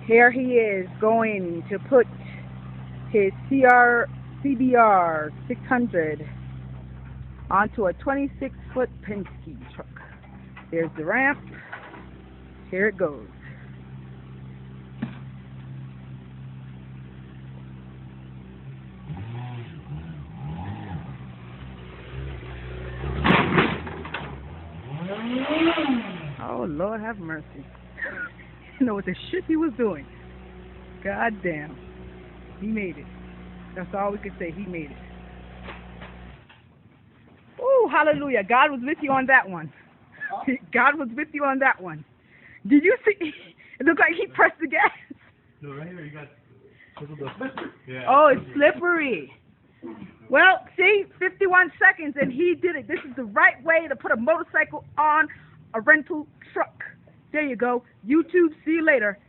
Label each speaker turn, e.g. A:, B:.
A: Here he is going to put his CBR 600 onto a 26-foot Penske truck. There's the ramp. Here it goes. Oh, Lord have mercy. You know what the shit he was doing. God damn. He made it. That's all we could say. He made it. Oh, hallelujah. God was with you on that one. God was with you on that one. Did you see? It looked like he pressed the gas.
B: No, right here you got yeah.
A: Oh, it's slippery. Well, see, 51 seconds and he did it. This is the right way to put a motorcycle on a rental truck. There you go. YouTube, see you later.